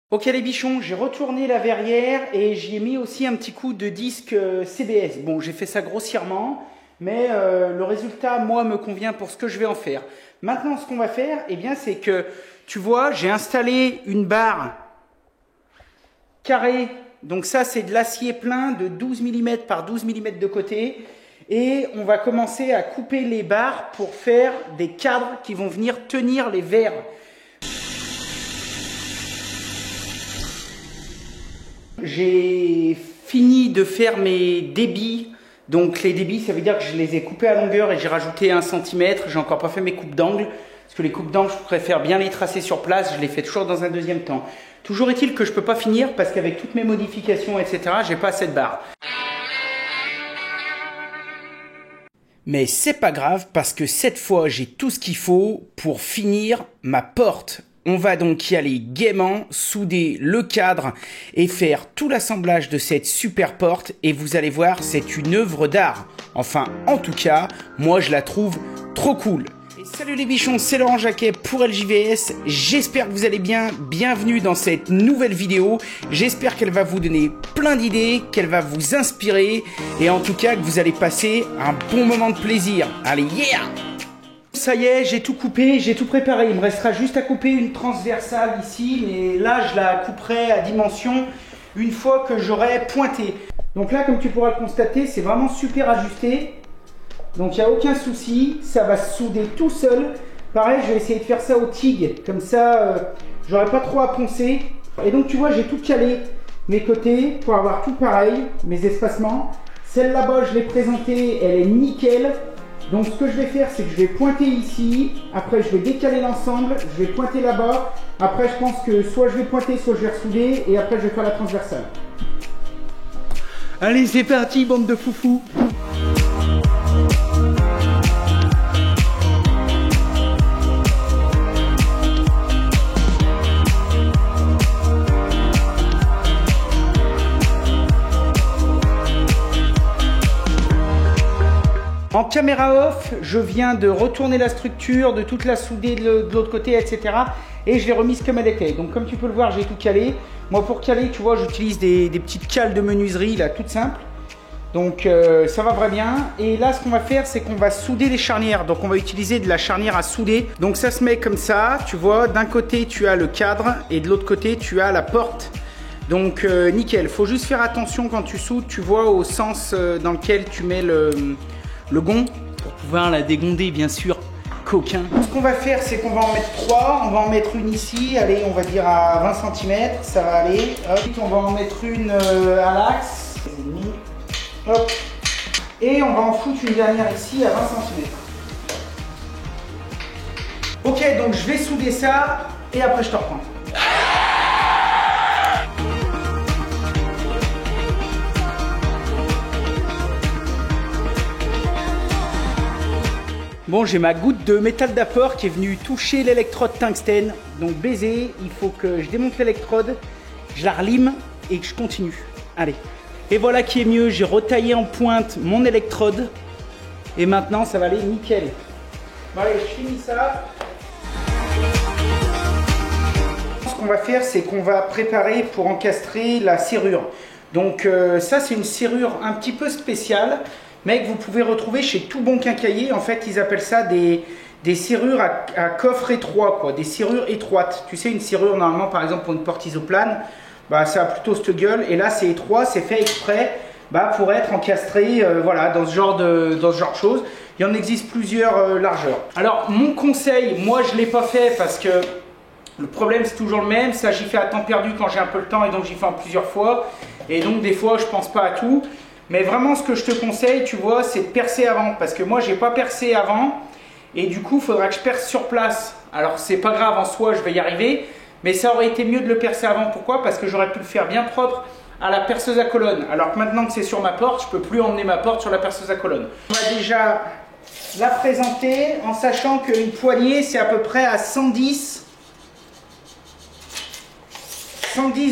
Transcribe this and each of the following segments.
Ok les bichons, j'ai retourné la verrière et j'y ai mis aussi un petit coup de disque CBS. Bon, j'ai fait ça grossièrement, mais le résultat, moi, me convient pour ce que je vais en faire. Maintenant, ce qu'on va faire, eh bien, c'est que, tu vois, j'ai installé une barre carrée. Donc ça, c'est de l'acier plein de 12 mm par 12 mm de côté. Et on va commencer à couper les barres pour faire des cadres qui vont venir tenir les verres. J'ai fini de faire mes débits. Donc les débits, ça veut dire que je les ai coupés à longueur et j'ai rajouté 1 cm. J'ai encore pas fait mes coupes d'angle. Parce que les coupes d'angle, je préfère bien les tracer sur place. Je les fais toujours dans un deuxième temps. Toujours est-il que je peux pas finir parce qu'avec toutes mes modifications, etc., j'ai pas assez de barres. Mais c'est pas grave parce que cette fois, j'ai tout ce qu'il faut pour finir ma porte. On va donc y aller gaiement, souder le cadre et faire tout l'assemblage de cette super porte et vous allez voir, c'est une œuvre d'art. Enfin, en tout cas, moi je la trouve trop cool. Et salut les bichons, c'est Laurent Jacquet pour LJVS. J'espère que vous allez bien. Bienvenue dans cette nouvelle vidéo. J'espère qu'elle va vous donner plein d'idées, qu'elle va vous inspirer et en tout cas que vous allez passer un bon moment de plaisir. Allez, yeah! Ça y est, j'ai tout coupé, j'ai tout préparé. Il me restera juste à couper une transversale ici, mais là, je la couperai à dimension une fois que j'aurai pointé. Donc là, comme tu pourras le constater, c'est vraiment super ajusté. Donc il n'y a aucun souci, ça va se souder tout seul. Pareil, je vais essayer de faire ça au TIG, comme ça, j'aurai pas trop à poncer. Et donc tu vois, j'ai tout calé mes côtés pour avoir tout pareil, mes espacements. Celle là-bas, je l'ai présentée, elle est nickel. Donc ce que je vais faire, c'est que je vais pointer ici, après je vais décaler l'ensemble, je vais pointer là-bas, après je pense que soit je vais pointer, soit je vais ressouder, et après je vais faire la transversale. Allez, c'est parti, bande de foufous! En caméra off, je viens de retourner la structure, de toute la souder de l'autre côté, etc. Et je l'ai remise comme elle était. Donc comme tu peux le voir, j'ai tout calé. Moi pour caler, tu vois, j'utilise des petites cales de menuiserie, là, toutes simples. Donc ça va vraiment bien. Et là, ce qu'on va faire, c'est qu'on va souder les charnières. Donc on va utiliser de la charnière à souder. Donc ça se met comme ça, tu vois. D'un côté, tu as le cadre et de l'autre côté, tu as la porte. Donc nickel. Faut juste faire attention quand tu soudes, tu vois, au sens dans lequel tu mets le gond, pour pouvoir la dégonder, bien sûr, coquin. Ce qu'on va faire, c'est qu'on va en mettre 3. On va en mettre une ici, allez, on va dire à 20 cm, ça va aller. Ensuite, on va en mettre une à l'axe. Hop. Et on va en foutre une dernière ici à 20 cm. Ok, donc je vais souder ça et après je te reprends. Bon, j'ai ma goutte de métal d'apport qui est venue toucher l'électrode tungstène. Donc baiser, il faut que je démonte l'électrode, je la relime et que je continue. Allez. Et voilà qui est mieux, j'ai retaillé en pointe mon électrode. Et maintenant, ça va aller nickel. Bon allez, je finis ça. Ce qu'on va faire, c'est qu'on va préparer pour encastrer la serrure. Donc ça, c'est une serrure un petit peu spéciale, mais que vous pouvez retrouver chez tout bon quincaillier. En fait, ils appellent ça des serrures à coffre étroit, quoi, des serrures étroites. Tu sais, une serrure, normalement, par exemple, pour une porte isoplane, bah, ça a plutôt cette gueule. Et là, c'est étroit, c'est fait exprès pour être encastré voilà, dans ce genre de choses. Il y en existe plusieurs largeurs. Alors, mon conseil, moi, je ne l'ai pas fait parce que le problème, c'est toujours le même. Ça, j'y fais à temps perdu quand j'ai un peu le temps et donc j'y fais en plusieurs fois. Et donc, des fois, je ne pense pas à tout. Mais vraiment, ce que je te conseille, tu vois, c'est de percer avant. Parce que moi, j'ai pas percé avant. Et du coup, il faudra que je perce sur place. Alors, c'est pas grave en soi, je vais y arriver. Mais ça aurait été mieux de le percer avant. Pourquoi? Parce que j'aurais pu le faire bien propre à la perceuse à colonne. Alors que maintenant que c'est sur ma porte, je peux plus emmener ma porte sur la perceuse à colonne. On va déjà la présenter en sachant qu'une poignée, c'est à peu près à 110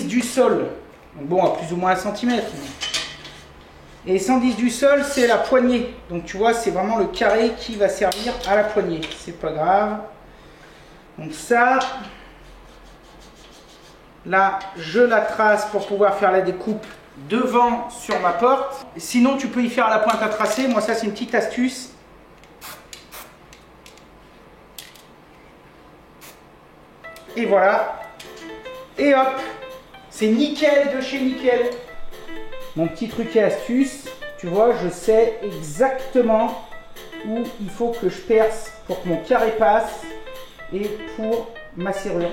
du sol. Donc bon, à plus ou moins 1 cm. Et 110 du sol, c'est la poignée. Donc tu vois, c'est vraiment le carré qui va servir à la poignée. C'est pas grave. Donc ça, Là, je la trace pour pouvoir faire la découpe devant sur ma porte. Sinon, tu peux y faire à la pointe à tracer. Moi, ça, c'est une petite astuce. Et voilà. Et hop, c'est nickel de chez nickel. Mon petit truc et astuce, tu vois, je sais exactement où il faut que je perce pour que mon carré passe et pour ma serrure.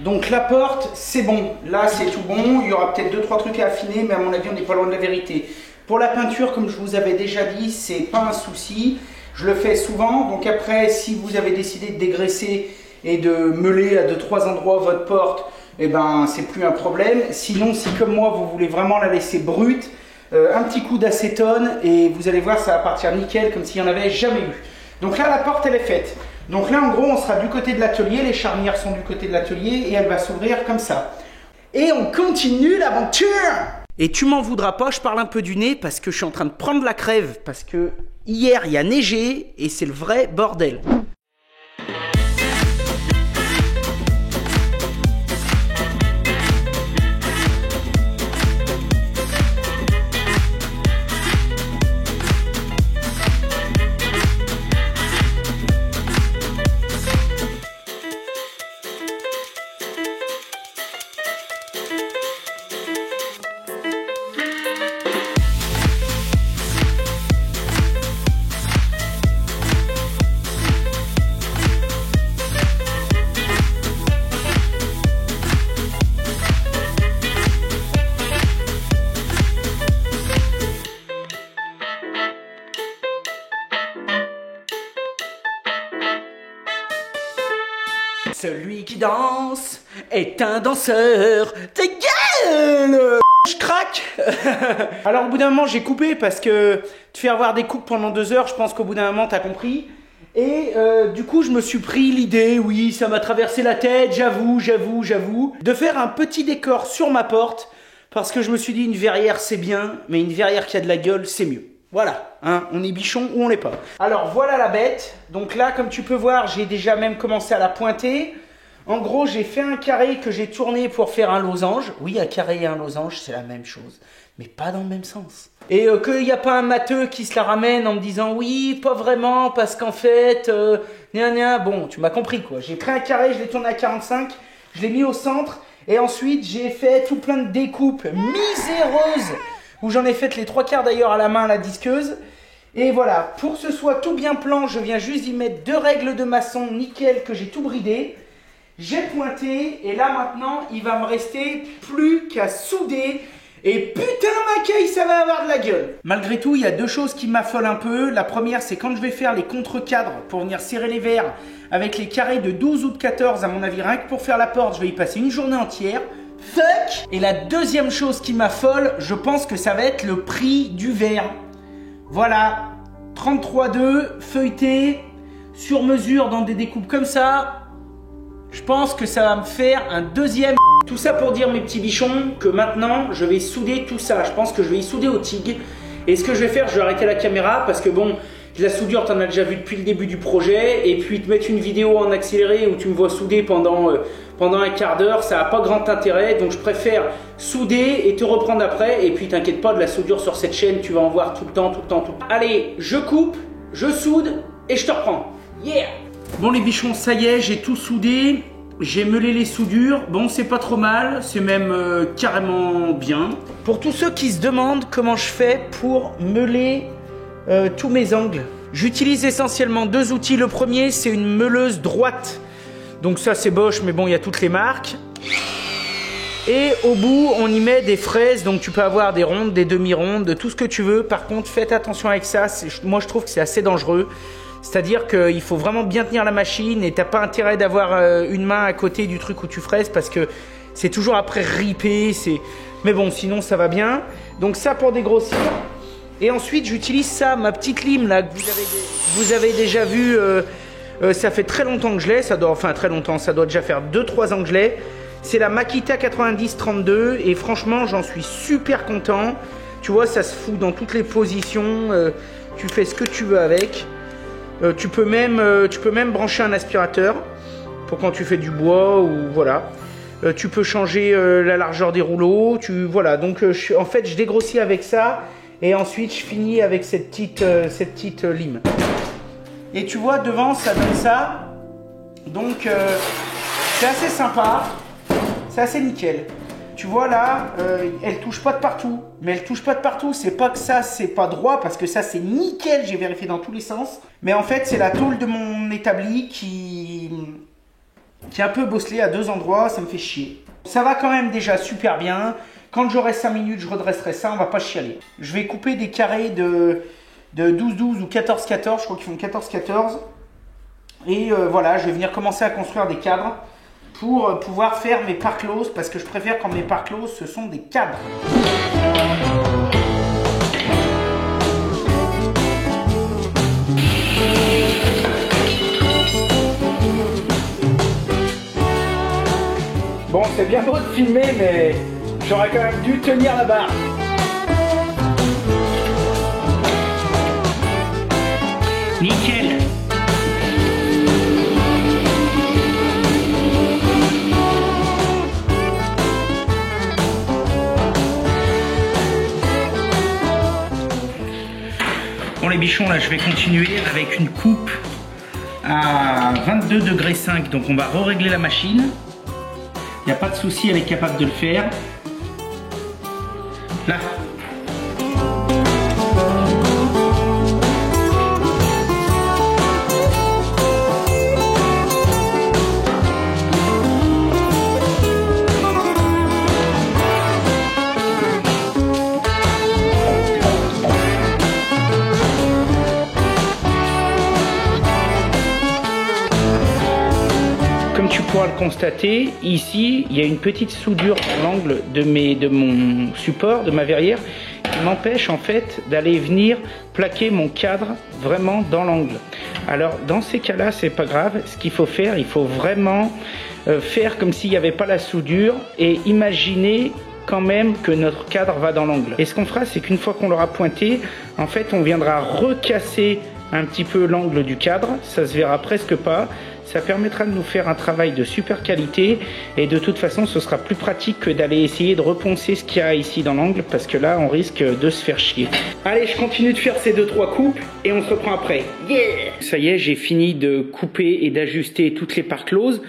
Donc la porte, c'est bon. Là, c'est tout bon. Il y aura peut-être 2-3 trucs à affiner, mais à mon avis, on n'est pas loin de la vérité. Pour la peinture, comme je vous avais déjà dit, c'est pas un souci. Je le fais souvent. Donc après, si vous avez décidé de dégraisser et de meuler à 2-3 endroits votre porte, eh ben, c'est plus un problème. Sinon, si comme moi, vous voulez vraiment la laisser brute, un petit coup d'acétone et vous allez voir, ça va partir nickel, comme s'il n'y en avait jamais eu. Donc là, la porte, elle est faite. Donc là, en gros, on sera du côté de l'atelier, les charnières sont du côté de l'atelier et elle va s'ouvrir comme ça. Et on continue l'aventure! Et tu m'en voudras pas, je parle un peu du nez parce que je suis en train de prendre la crève parce que hier, il y a neigé et c'est le vrai bordel. Celui qui danse est un danseur. Ta gueule! Je craque. Alors au bout d'un moment j'ai coupé parce que te faire voir des coupes pendant 2 heures, je pense qu'au bout d'un moment t'as compris. Et du coup je me suis pris l'idée, oui ça m'a traversé la tête, j'avoue, de faire un petit décor sur ma porte. Parce que je me suis dit une verrière c'est bien, mais une verrière qui a de la gueule c'est mieux. Voilà, hein, on est bichon ou on l'est pas. Alors voilà la bête. Donc là, comme tu peux voir, j'ai déjà même commencé à la pointer. En gros, j'ai fait un carré que j'ai tourné pour faire un losange. Oui, un carré et un losange, c'est la même chose, mais pas dans le même sens. Et qu'il n'y a pas un matheux qui se la ramène en me disant « Oui, pas vraiment, parce qu'en fait, gna gna. » Bon, tu m'as compris quoi. J'ai pris un carré, je l'ai tourné à 45, je l'ai mis au centre. Et ensuite, j'ai fait tout plein de découpes miséreuses où j'en ai fait les 3/4 d'ailleurs à la main à la disqueuse. Et voilà, pour que ce soit tout bien plan, je viens juste y mettre 2 règles de maçon nickel que j'ai tout bridé. J'ai pointé et là maintenant, il va me rester plus qu'à souder. Et putain ma caille, ça va avoir de la gueule. Malgré tout, il y a 2 choses qui m'affolent un peu. La première, c'est quand je vais faire les contre-cadres pour venir serrer les verres avec les carrés de 12 ou de 14, à mon avis, rien que pour faire la porte, je vais y passer une journée entière. Fuck! Et la deuxième chose qui m'affole, je pense que ça va être le prix du verre. Voilà, 33,2, feuilleté, sur mesure dans des découpes comme ça. Je pense que ça va me faire un deuxième. Tout ça pour dire mes petits bichons que maintenant je vais souder tout ça. Je pense que je vais y souder au TIG. Et ce que je vais faire, je vais arrêter la caméra parce que bon, la soudure t'en as déjà vu depuis le début du projet. Et puis te mettre une vidéo en accéléré où tu me vois souder pendant un quart d'heure, ça n'a pas grand intérêt. Donc je préfère souder et te reprendre après. Et puis t'inquiète pas, de la soudure sur cette chaîne, tu vas en voir tout le temps. Allez, je coupe, je soude et je te reprends. Yeah! Bon les bichons, ça y est, j'ai tout soudé. J'ai meulé les soudures. Bon, c'est pas trop mal, c'est même carrément bien. Pour tous ceux qui se demandent comment je fais pour meuler tous mes angles, J'utilise essentiellement deux outils. Le premier, c'est une meuleuse droite. Donc ça, c'est Bosch, mais bon, il y a toutes les marques. Et au bout, on y met des fraises. Donc tu peux avoir des rondes, des demi-rondes, de tout ce que tu veux. Par contre, faites attention avec ça. Moi, je trouve que c'est assez dangereux. C'est-à-dire qu'il faut vraiment bien tenir la machine et t'as pas intérêt d'avoir une main à côté du truc où tu fraises parce que c'est toujours après ripé. Mais bon, sinon ça va bien. Donc ça pour dégrossir. Et ensuite, j'utilise ça, ma petite lime là que vous avez déjà vu. Ça fait très longtemps que je l'ai. Enfin très longtemps, ça doit déjà faire 2-3 ans que je l'ai. C'est la Makita 9032 et franchement, j'en suis super content. Tu vois, ça se fout dans toutes les positions. Tu fais ce que tu veux avec. Tu peux même brancher un aspirateur pour quand tu fais du bois ou voilà. Tu peux changer la largeur des rouleaux. Voilà. Donc en fait, je dégrossis avec ça et ensuite je finis avec cette petite lime. Et tu vois devant, ça donne ça. Donc c'est assez sympa, c'est assez nickel. Tu vois là, elle touche pas de partout. Mais elle touche pas de partout, c'est pas que ça, c'est pas droit, parce que ça c'est nickel, j'ai vérifié dans tous les sens. Mais en fait, c'est la tôle de mon établi qui est un peu bosselée à deux endroits, ça me fait chier. Ça va quand même déjà super bien. Quand j'aurai 5 minutes, je redresserai ça, on va pas chialer. Je vais couper des carrés de 12-12 ou 14-14, je crois qu'ils font 14-14. Et voilà, je vais venir commencer à construire des cadres pour pouvoir faire mes parclos, parce que je préfère quand mes parclos, ce sont des cadres. Bon, c'est bien beau de filmer, mais j'aurais quand même dû tenir la barre. Nickel. Bon les bichons, là je vais continuer avec une coupe à 22,5 degrés, donc on va régler la machine. Il n'y a pas de souci, elle est capable de le faire. Là. Comme tu pourras le constater, ici, il y a une petite soudure à l'angle de mon support, de ma verrière, qui m'empêche en fait d'aller venir plaquer mon cadre vraiment dans l'angle. Alors, dans ces cas-là, c'est pas grave. Ce qu'il faut faire, il faut vraiment faire comme s'il n'y avait pas la soudure et imaginer quand même que notre cadre va dans l'angle. Et ce qu'on fera, c'est qu'une fois qu'on l'aura pointé, en fait, on viendra recasser un petit peu l'angle du cadre. Ça se verra presque pas. Ça permettra de nous faire un travail de super qualité et de toute façon ce sera plus pratique que d'aller essayer de reponcer ce qu'il y a ici dans l'angle parce que là on risque de se faire chier. Allez, je continue de faire ces 2-3 coupes et on se reprend après. Yeah! Ça y est, j'ai fini de couper et d'ajuster toutes les parts closes.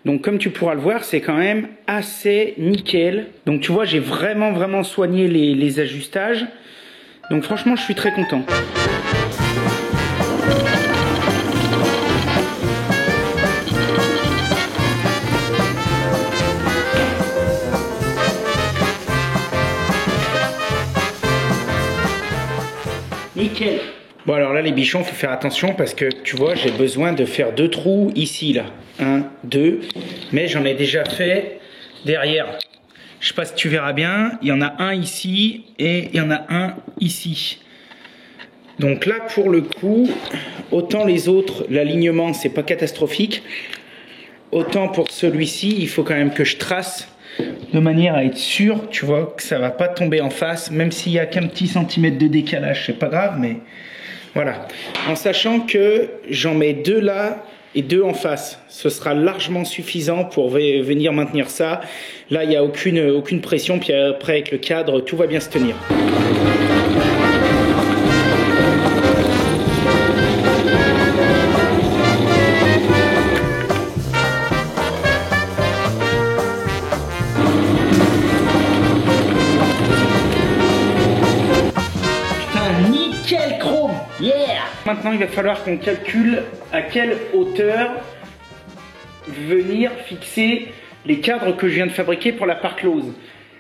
Donc comme tu pourras le voir, c'est quand même assez nickel. Donc tu vois, j'ai vraiment soigné les ajustages. Donc franchement, je suis très content. Nickel. Bon alors là les bichons, faut faire attention parce que tu vois j'ai besoin de faire 2 trous ici là. 1, 2. Mais j'en ai déjà fait derrière. Je sais pas si tu verras bien. Il y en a un ici et il y en a un ici. Donc là pour le coup, autant les autres, l'alignement c'est pas catastrophique. Autant pour celui-ci, il faut quand même que je trace de manière à être sûr, tu vois, que ça va pas tomber en face, même s'il y a qu'un petit centimètre de décalage, c'est pas grave, mais voilà. En sachant que j'en mets 2 là et 2 en face, ce sera largement suffisant pour venir maintenir ça. Là, il n'y a aucune pression, puis après avec le cadre, tout va bien se tenir. maintenant, il va falloir qu'on calcule à quelle hauteur venir fixer les cadres que je viens de fabriquer pour la part close.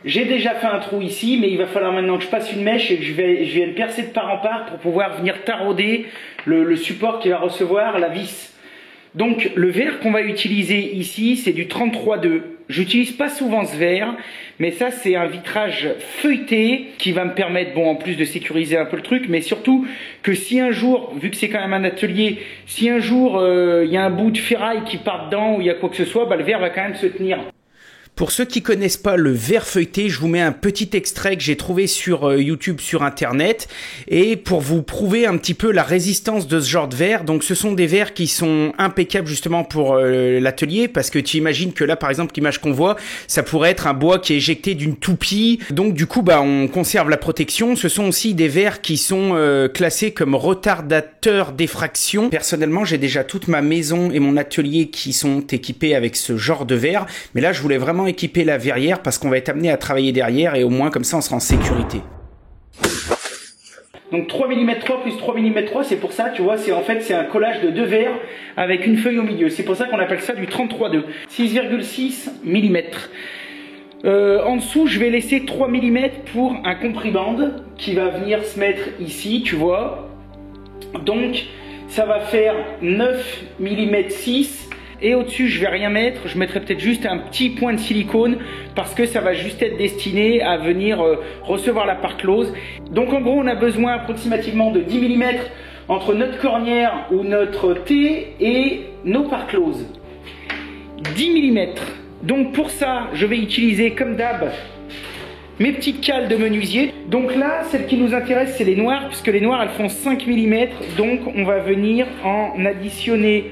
J'ai déjà fait un trou ici, mais il va falloir maintenant que je passe une mèche et que je vienne percer de part en part pour pouvoir venir tarauder le support qui va recevoir la vis. Donc le verre qu'on va utiliser ici, c'est du 33-2. J'utilise pas souvent ce verre, mais ça c'est un vitrage feuilleté qui va me permettre, bon, en plus de sécuriser un peu le truc, mais surtout que si un jour, vu que c'est quand même un atelier, si un jour il y a un bout de ferraille qui part dedans ou il y a quoi que ce soit, bah, le verre va quand même se tenir. Pour ceux qui connaissent pas le verre feuilleté, je vous mets un petit extrait que j'ai trouvé sur YouTube, sur internet, et pour vous prouver un petit peu la résistance de ce genre de verre. Donc ce sont des verres qui sont impeccables justement pour l'atelier, parce que tu imagines que là par exemple l'image qu'on voit, ça pourrait être un bois qui est éjecté d'une toupie, donc du coup bah on conserve la protection. Ce sont aussi des verres qui sont classés comme retardateurs d'effraction. Personnellement j'ai déjà toute ma maison et mon atelier qui sont équipés avec ce genre de verre, mais là je voulais vraiment équiper la verrière parce qu'on va être amené à travailler derrière et au moins comme ça on sera en sécurité. Donc 3 mm 3 plus 3 mm 3, c'est pour ça, tu vois, c'est en fait c'est un collage de deux verres avec une feuille au milieu. C'est pour ça qu'on appelle ça du 33-2. 6,6 mm. En dessous, je vais laisser 3 mm pour un compribande qui va venir se mettre ici, tu vois. Donc ça va faire 9 mm 6. Et au-dessus, je vais rien mettre, je mettrai peut-être juste un petit point de silicone parce que ça va juste être destiné à venir recevoir la part close. Donc en gros, on a besoin approximativement de 10 mm entre notre cornière ou notre T et nos part close. 10 mm. Donc pour ça, je vais utiliser comme d'hab mes petites cales de menuisier. Donc là, celle qui nous intéresse, c'est les noires, puisque les noires, elles font 5 mm. Donc on va venir en additionner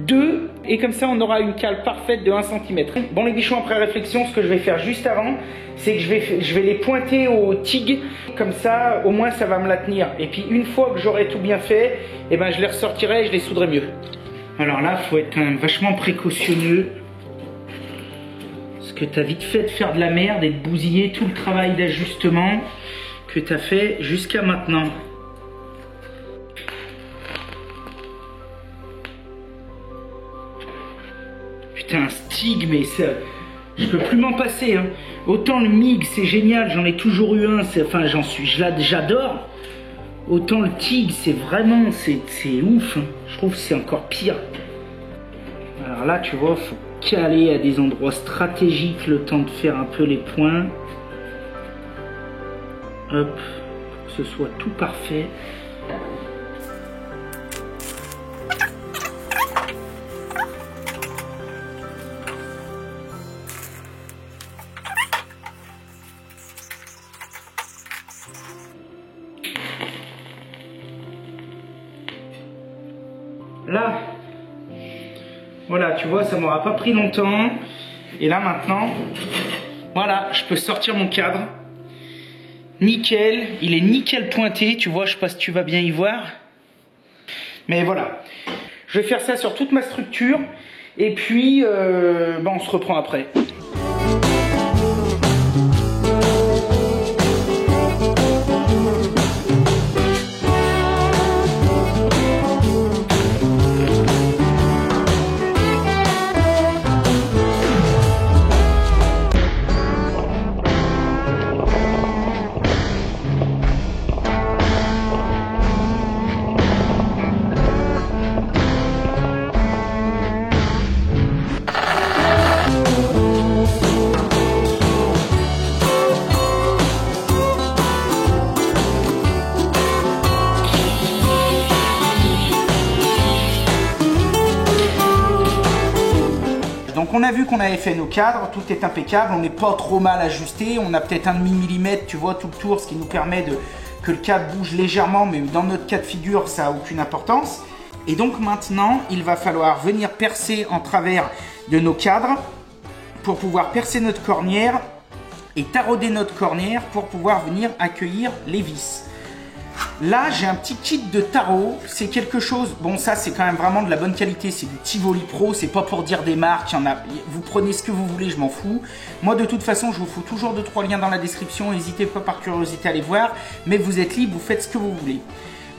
2 et comme ça on aura une cale parfaite de 1 cm. Bon les bichons, après réflexion, ce que je vais faire juste avant, c'est que je vais les pointer au TIG, comme ça au moins ça va me la tenir. Et puis une fois que j'aurai tout bien fait, et ben je les ressortirai et je les soudrai mieux. Alors là, il faut être quand même vachement précautionneux, parce que tu as vite fait de faire de la merde et de bousiller tout le travail d'ajustement que tu as fait jusqu'à maintenant. Putain, un Stig, mais ça, je peux plus m'en passer, hein. Autant le MIG c'est génial, j'en ai toujours eu un, enfin j'adore. Autant le TIG c'est vraiment, c'est ouf, hein. Je trouve que c'est encore pire. Alors là tu vois, faut caler à des endroits stratégiques le temps de faire un peu les points. Hop, pour que ce soit tout parfait. Là, voilà, tu vois, ça m'aura pas pris longtemps. Et là maintenant, voilà, je peux sortir mon cadre. Nickel, il est nickel pointé, tu vois, je sais pas si tu vas bien y voir. Mais voilà, je vais faire ça sur toute ma structure. Et puis, on se reprend après. Donc on a vu qu'on avait fait nos cadres, tout est impeccable, on n'est pas trop mal ajusté, on a peut-être 1,5 mm, tu vois, tout le tour, ce qui nous permet que le cadre bouge légèrement, mais dans notre cas de figure, ça n'a aucune importance. Et donc maintenant, il va falloir venir percer en travers de nos cadres pour pouvoir percer notre cornière et tarauder notre cornière pour pouvoir venir accueillir les vis. Là, j'ai un petit kit de tarot, c'est quelque chose, bon ça c'est quand même vraiment de la bonne qualité, c'est du Tivoli Pro, c'est pas pour dire des marques, vous prenez ce que vous voulez, je m'en fous. Moi de toute façon, je vous fous toujours 2-3 liens dans la description, n'hésitez pas par curiosité à les voir, mais vous êtes libre, vous faites ce que vous voulez.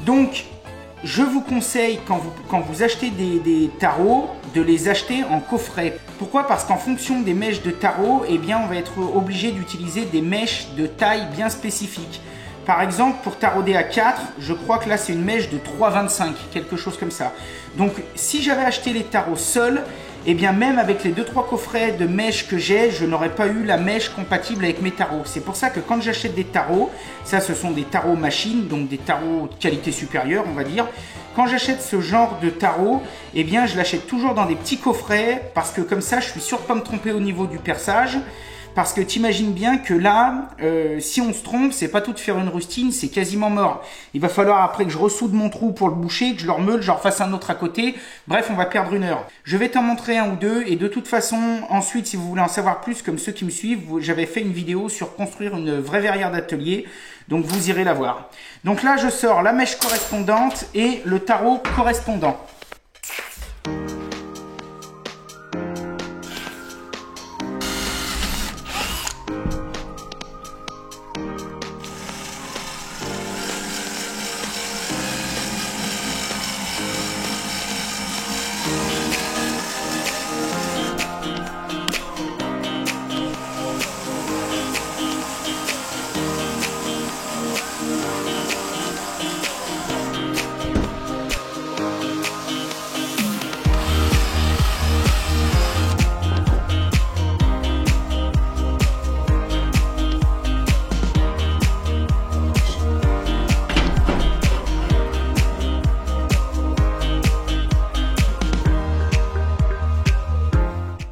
Donc, je vous conseille quand vous achetez des tarots de les acheter en coffret. Pourquoi? Parce qu'en fonction des mèches de tarot, eh bien, on va être obligé d'utiliser des mèches de taille bien spécifiques. Par exemple, pour tarauder à 4, je crois que là c'est une mèche de 3,25, quelque chose comme ça. Donc si j'avais acheté les tarots seuls, eh bien même avec les 2-3 coffrets de mèches que j'ai, je n'aurais pas eu la mèche compatible avec mes tarots. C'est pour ça que quand j'achète des tarots, ça ce sont des tarots machines, donc des tarots de qualité supérieure on va dire. Quand j'achète ce genre de tarot, eh bien je l'achète toujours dans des petits coffrets parce que comme ça je suis sûr de ne pas me tromper au niveau du perçage. Parce que t'imagines bien que là, si on se trompe, c'est pas tout de faire une rustine, c'est quasiment mort. Il va falloir après que je ressoude mon trou pour le boucher, que je le remeule, j'en refasse un autre à côté. Bref, on va perdre 1 heure. Je vais t'en montrer un ou deux et de toute façon, ensuite, si vous voulez en savoir plus, comme ceux qui me suivent, j'avais fait une vidéo sur construire une vraie verrière d'atelier. Donc vous irez la voir. Donc là, je sors la mèche correspondante et le tarot correspondant.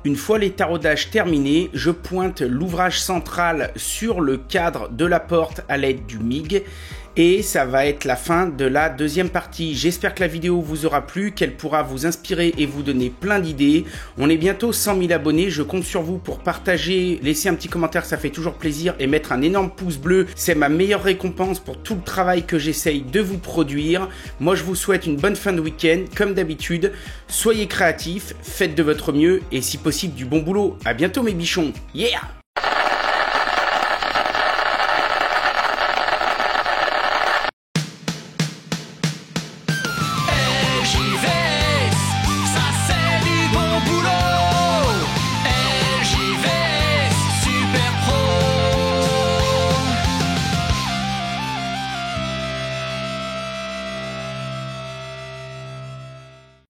Une fois les taraudages terminés, je pointe l'ouvrage central sur le cadre de la porte à l'aide du MIG et ça va être la fin de la deuxième partie. J'espère que la vidéo vous aura plu, qu'elle pourra vous inspirer et vous donner plein d'idées. On est bientôt 100 000 abonnés, je compte sur vous pour partager, laisser un petit commentaire, ça fait toujours plaisir, et mettre un énorme pouce bleu, c'est ma meilleure récompense pour tout le travail que j'essaye de vous produire. Moi je vous souhaite une bonne fin de week-end, comme d'habitude, soyez créatifs, faites de votre mieux et si possible du bon boulot. À bientôt mes bichons, yeah!